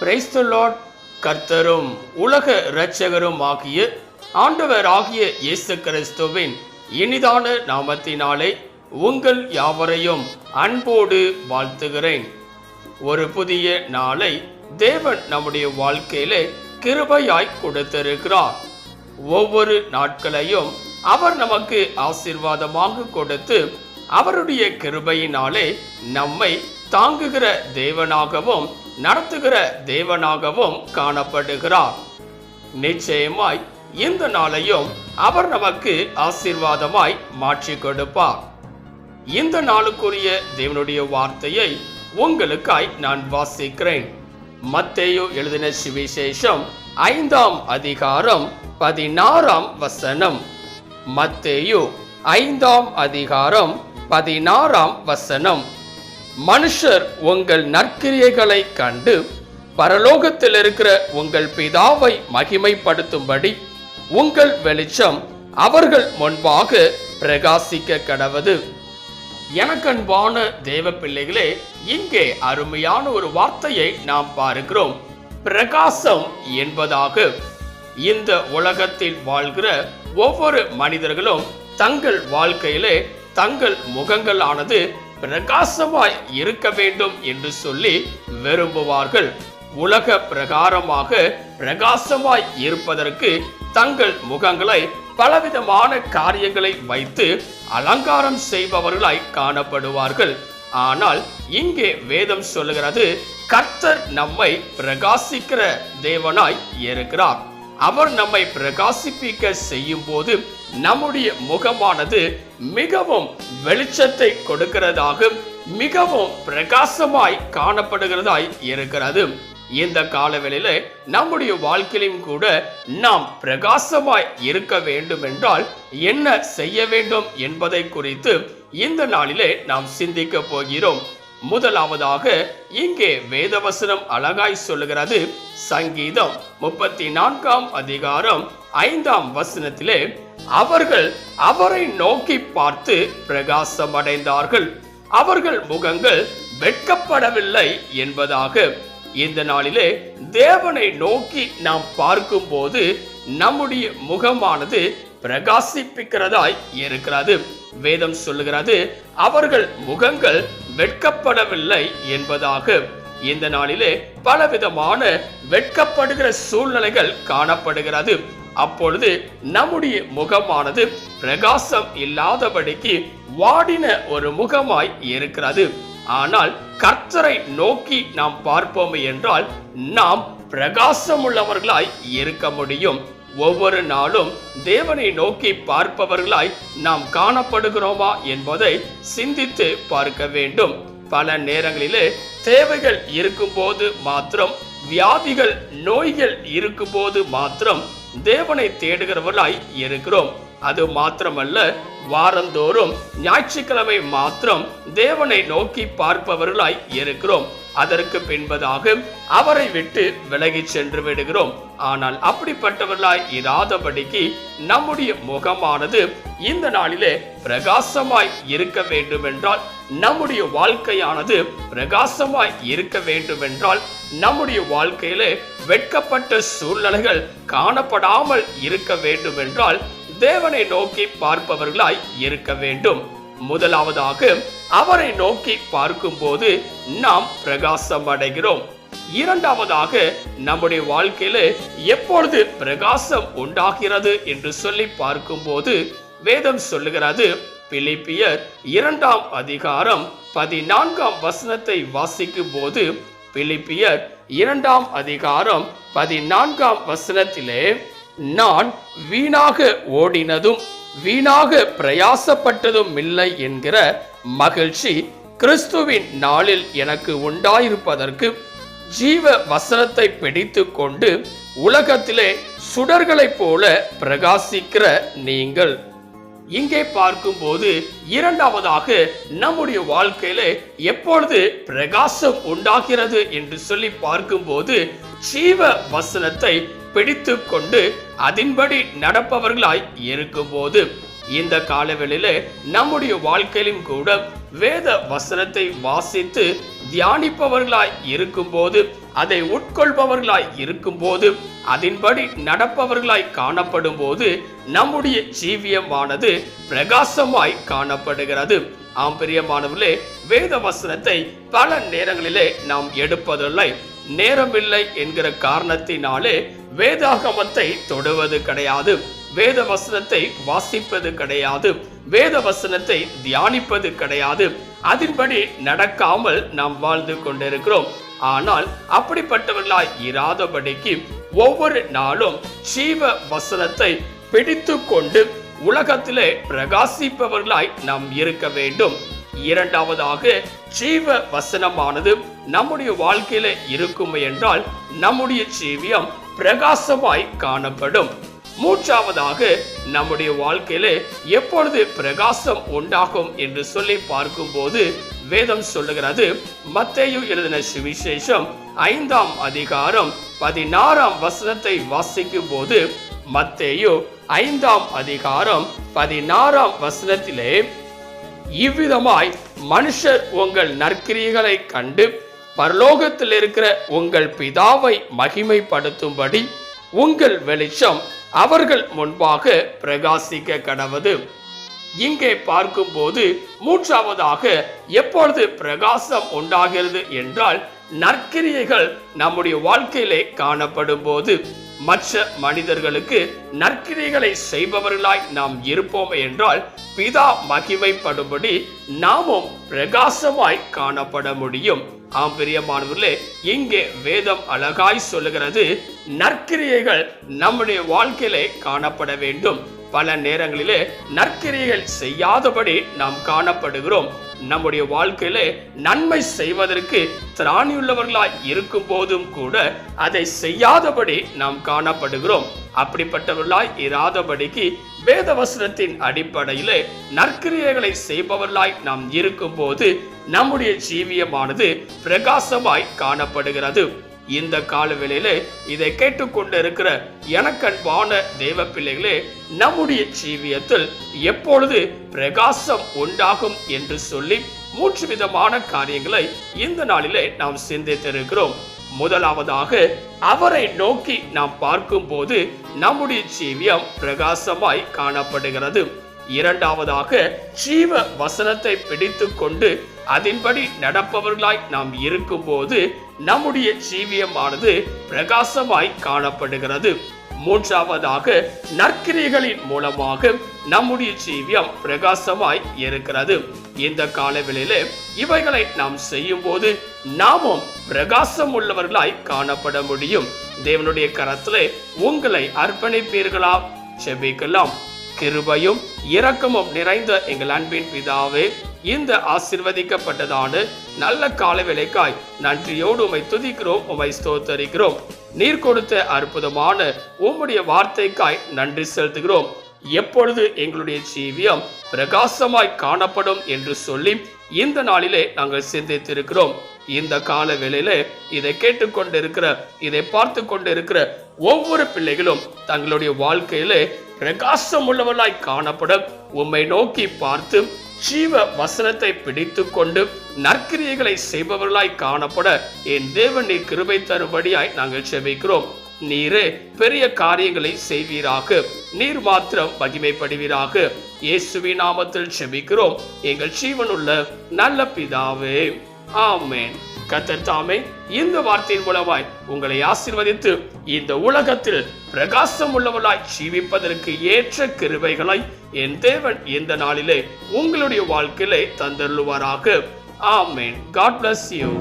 Praise the Lord. கர்த்தரும் உலக இரட்சகரும் ஆகிய ஆண்டவர் ஆகிய இயேசு கிறிஸ்துவின் இனிதான நாமத்தினாலே உங்கள் யாவரையும் அன்போடு வாழ்த்துகிறேன். ஒரு புதிய நாளை தேவன் நம்முடைய வாழ்க்கையிலே கிருபையாய் கொடுத்திருக்கிறார். ஒவ்வொரு நாட்களையும் அவர் நமக்கு ஆசீர்வாதமாக கொடுத்து அவருடைய கிருபையினாலே நம்மை தாங்குகிற தேவனாகவும் நடத்துகிற தேவனாகவும் காணப்படுகிறார். நிச்சயமாய் இந்த நாளையும் அவர் நமக்கு ஆசீர்வாதமாய் மாற்றி கொடுப்பார். இந்த நாளுக்குரிய தேவனுடைய வார்த்தையை உங்களுக்காய் நான் வாசிக்கிறேன். மத்தேயு எழுதின சுவிசேஷம் 5ஆம் அதிகாரம் 16ஆம் வசனம். மத்தேயு 5ஆம் அதிகாரம் 16ஆம் வசனம். மனுஷர் உங்கள் நற்கிரியைகளை கண்டு பரலோகத்தில் இருக்கிற உங்கள் பிதாவை மகிமைப்படுத்தும்படி உங்கள் வெளிச்சம் அவர்கள் முன்பாக பிரகாசிக்க கடவது. எனக்கன்பான தேவ பிள்ளைகளே, இங்கே அருமையான ஒரு வார்த்தையை நாம் பார்க்கிறோம். பிரகாசம் என்பதாக இந்த உலகத்தில் வாழ்கிற ஒவ்வொரு மனிதர்களும் தங்கள் வாழ்க்கையிலே தங்கள் முகங்களானது பிரகாசமாய் இருக்க வேண்டும் என்று சொல்லி விரும்புவார்கள். உலக பிரகாரமாக பிரகாசமாய் இருப்பதற்கு தங்கள் முகங்களை பலவிதமான காரியங்களை வைத்து அலங்காரம் செய்பவர்களாய் காணப்படுவார்கள். ஆனால் இங்கே வேதம் சொல்லுகிறது, கர்த்தர் நம்மை பிரகாசிக்கிற தேவனாய் இருக்கிறார். அவர் நம்மை பிரகாசிப்பிக்க செய்யும் போது நம்முடைய முகமானது மிகவும் வெளிச்சத்தை கொடுக்கிறதாக, மிகவும் பிரகாசமாய் காணப்படுகிறதாய் இருக்கிறது. இந்த காலவெளியில நம்முடைய வாழ்க்கையிலும் கூட நாம் பிரகாசமாய் இருக்க வேண்டும் என்றால் என்ன செய்ய வேண்டும் என்பதை குறித்து இந்த நாளிலே நாம் சிந்திக்க போகிறோம். முதலாவதாக இங்கே வேதவசனம் அழகாய் சொல்லுகிறது. சங்கீதம் 34ஆம் அதிகாரம் 5ஆம் வசனத்திலே, அவர்கள் அவரை நோக்கி பார்த்து பிரகாசம் அடைந்தார்கள், அவர்கள் முகங்கள் வெட்கப்படவில்லை என்பதாக. இந்த நாளிலே தேவனை நோக்கி நாம் பார்க்கும் போது நம்முடைய முகமானது பிரகாசிப்பிக்கிறதாய் இருக்கிறது. வேதம் சொல்லுகிறது, அவர்கள் முகங்கள் வெட்கப்படவில்லை என்பதாக. இந்த நாளிலே பலவிதமான வெட்கப்படுகிற சூழ்நிலைகள் காணப்படுகிறது. அப்பொழுது நம்முடைய முகமானது பிரகாசம் இல்லாதபடிக்கு வாடின ஒரு முகமாய் இருக்கிறது. ஆனால் கர்த்தரை நோக்கி நாம் பார்ப்போம் என்றால் நாம் பிரகாசம் உள்ளவர்களாய் இருக்க முடியும். ஒவ்வொரு நாளும் தேவனை நோக்கி பார்ப்பவர்களாய் நாம் காணப்படுகிறோமா என்பதை சிந்தித்து பார்க்க வேண்டும். பல நேரங்களிலே தேவைகள் இருக்கும் போது மாத்திரம், வியாதிகள் நோய்கள் இருக்கும் போது மாத்திரம் தேவனை தேடுகிறவர்களாய் இருக்கிறோம். அது மாத்திரமல்ல, வாரந்தோறும் ஞாயிற்றுக்கிழமை மாத்திரம் தேவனை நோக்கி பார்ப்பவர்களாய் இருக்கிறோம். அதற்கு பின்பதாக அவரை விட்டு விலகி சென்று விடுகிறோம். ஆனால் அப்படிப்பட்டவர்களாய் இராதபடிக்கு நம்முடைய முகமானது இந்த நாளிலே பிரகாசமாய் இருக்க வேண்டும் என்றால், நம்முடைய வாழ்க்கையானது பிரகாசமாய் இருக்க வேண்டும் என்றால், நம்முடைய வாழ்க்கையிலே வெட்கப்பட்ட சூழ்நிலைகள் காணப்படாமல் இருக்க வேண்டும் என்றால் தேவனை நோக்கி பார்ப்பவர்களாய் இருக்க வேண்டும். முதலாவதாக அவரை நோக்கி பார்க்கும் போது நாம் பிரகாசம் அடைகிறோம். இரண்டாவதாக நம்முடைய வாழ்க்கையில எப்பொழுது பிரகாசம் உண்டாகிறது என்று சொல்லி பார்க்கும் போது வேதம் சொல்லுகிறது. பிலிப்பியர் 2ஆம் அதிகாரம் 14ஆம் வசனத்தை வாசிக்கும் போது, பிலிப்பியர் 2ஆம் அதிகாரம் 14ஆம் வசனத்திலே, நான் வீணாக ஓடினதும் வீணாக பிரயாசப்பட்டதும் இல்லை என்கிற மகிழ்ச்சி கிறிஸ்துவின் நாளில் எனக்கு உண்டாயிருப்பதற்கு ஜீவ வசனத்தை பிடித்து கொண்டு உலகத்திலே சுடர்களைப் போல பிரகாசிக்கிற நீங்கள். இங்கே பார்க்கும்போது இரண்டாவதாக நம்முடைய வாழ்க்கையில எப்பொழுது பிரகாசம் உண்டாகிறது என்று சொல்லி பார்க்கும்போது ஜீவ வசனத்தை பிடித்து கொண்டு அதன்படி நடப்பவர்களாய் இருக்கும்போது. இந்த காலவெளியில நம்முடைய வாழ்க்கையிலும் கூட வேத வசனத்தை வாசித்து தியானிப்பவர்களாய் இருக்கும்போது அதை உட்கொள்பவர்களாய் இருக்கும் போது, அதன்படி நடப்பவர்களாய் காணப்படும் போது நம்முடைய ஜீவியமானது பிரகாசமாய் காணப்படுகிறது. ஆம் பிரியமானவர்களே, வேத வசனத்தை பல நேரங்களிலே நாம் எடுப்பதில்லை. நேரமில்லை என்கிற காரணத்தினாலே வேதாகமத்தை தொடுவது கிடையாது, வேத வசனத்தை வாசிப்பது கிடையாது, வேத வசனத்தை தியானிப்பது கிடையாது. அதன்படி நடக்காமல் நாம் வாழ்ந்து கொண்டிருக்கிறோம். ஆனால் அப்படிப்பட்டவர்களாய் இராதபடிக்கு ஒவ்வொரு நாளும் ஜீவ வசனத்தை பிடித்து கொண்டு உலகத்திலே பிரகாசிப்பவர்களாய் நாம் இருக்க வேண்டும். இரண்டாவதாக, ஜீவ வசனமானது நம்முடைய வாழ்க்கையில இருக்கும் என்றால் நம்முடைய ஜீவியம் பிரகாசமாய் காணப்படும். மூன்றாவதாக, நம்முடைய வாழ்க்கையில எப்பொழுது பிரகாசம் உண்டாகும் என்று சொல்லி பார்க்கும்போது வேதம் சொல்லுகிறது. மத்தேயு எழுதின சுவிசேஷம் 5ஆம் அதிகாரம் 16ஆம் வசனத்தை வாசிக்கும் போது, மத்தேயு 5ஆம் அதிகாரம் 16ஆம் வசனத்திலே, இவ்விதமாய் மனுஷர் உங்கள் நற்கிரியைகளை கண்டு பரலோகத்தில் இருக்கிற உங்கள் பிதாவை மகிமைப்படுத்தும்படி உங்கள் வெளிச்சம் அவர்கள் முன்பாக பிரகாசிக்க கடவது. இங்கே பார்க்கும்போது மூன்றாவதாக எப்பொழுது பிரகாசம் உண்டாகிறது என்றால் நற்கிரியைகள் நம்முடைய வாழ்க்கையிலே காணப்படும் போது. மற்ற மனிதர்களுக்கு நற்கிரியைகளை செய்பவர்களாய் நாம் இருப்போம் என்றால் பிதா மகிமைப்படும்படி நாமும் பிரகாசமாய் காணப்பட முடியும். ஆம் பிரியமானவர்களே, இங்கே வேதம் அழகாய் சொல்லுகிறது, நற்கிரியைகள் நம்முடைய வாழ்க்கையிலே காணப்பட வேண்டும். பல நேரங்களிலே நற்கிரியைகள் செய்யாதபடி நாம் காணப்படுகிறோம். நம்முடைய வாழ்க்கையிலே நன்மை செய்வதற்கு திராணியுள்ளவர்களாய் இருக்கும் போதும் கூட அதை செய்யாதபடி நாம் காணப்படுகிறோம். அப்படிப்பட்டவர்களாய் இராதபடிக்கு வேதவசனத்தின் அடிப்படையிலே நற்கிரியைகளை செய்பவர்களாய் நாம் இருக்கும் போது நம்முடைய ஜீவியமானது பிரகாசமாய் காணப்படுகிறது. இந்த காலவேளையிலே இதை கேட்டுக்கொண்டு இருக்கிற எனக்கன்பான தேவ பிள்ளைகளே, நம்முடைய ஜீவியத்தில் எப்பொழுது பிரகாசம் உண்டாகும் என்று சொல்லி 3 விதமான காரியங்களை இந்த நாளிலே நாம் சிந்தித்திருக்கிறோம். முதலாவதாக, அவரை நோக்கி நாம் பார்க்கும் போது நம்முடைய ஜீவியம் பிரகாசமாய் காணப்படுகிறது. இரண்டாவதாக, ஜீவ வசனத்தை பிடித்து கொண்டு அதன்படி நடப்பவர்களாய் நாம் இருக்கும் போது நம்முடைய ஜீவியமானது பிரகாசமாய் காணப்படுகிறது. மூன்றாவதாக, நற்கிரியைகளின் மூலமாக நம்முடைய ஜீவியம் பிரகாசமாய் இருக்கிறது. இந்த காலவெளியிலே இவைகளை நாம் செய்யும் போது நாமும் பிரகாசம் உள்ளவர்களாய் காணப்பட முடியும். தேவனுடைய கரத்திலே உங்களை அர்ப்பணிப்பீர்களா? செபிக்கலாம். கிருபையும் இரக்கமும் நிறைந்த எங்கள் அன்பின் பிதாவே, இந்த ஆசீர்வதிக்கப்பட்டதான நல்ல காலவேளைக்காய் நன்றியோடு உம்மை துதிக்கிறோம், உம்மை ஸ்தோத்தரிக்கிறோம். நீர் கொடுத்த அற்புதமான உம்முடைய வார்த்தைக்காய் நன்றி செலுத்துகிறோம். எப்பொழுது எங்களுடைய ஜீவியம் பிரகாசமாய் காணப்படும் என்று சொல்லி இந்த நாளிலே நாங்கள் சிந்தித்திருக்கிறோம். இந்த கால வேளையில இதை கேட்டுக்கொண்டிருக்கிற, இதை பார்த்து கொண்டிருக்கிற ஒவ்வொரு பிள்ளைகளும் தங்களுடைய வாழ்க்கையிலே பிரகாசம் உள்ளவர்களாய் காணப்பட உம்மை நோக்கி பார்த்து ஜீவ வசனத்தை பிடித்து கொண்டு நற்கிரியைகளை செய்பவர்களாய் காணப்பட என் தேவன் நீர் கிருபை தரும்படியாய் நாங்கள் செபிக்கிறோம். நீரே பெரிய காரியங்களை செய்வீராக, நீர் மாத்திரம் மகிமைப்படுவீராக. இயேசுவின் நாமத்தில் செபிக்கிறோம் எங்கள் ஜீவனுள்ள நல்ல பிதாவே, ஆமென். கர்த்தர் தாமே இந்த வார்த்தையின் மூலமாய் உங்களை ஆசீர்வதித்து இந்த உலகத்தில் பிரகாசம் உள்ளவர்களாய் ஜீவிப்பதற்கு ஏற்ற கிருபைகளை என் தேவன் இந்த நாளிலே உங்களுடைய வாழ்க்கையிலே தந்தருளுவாராக. ஆமென். God bless you.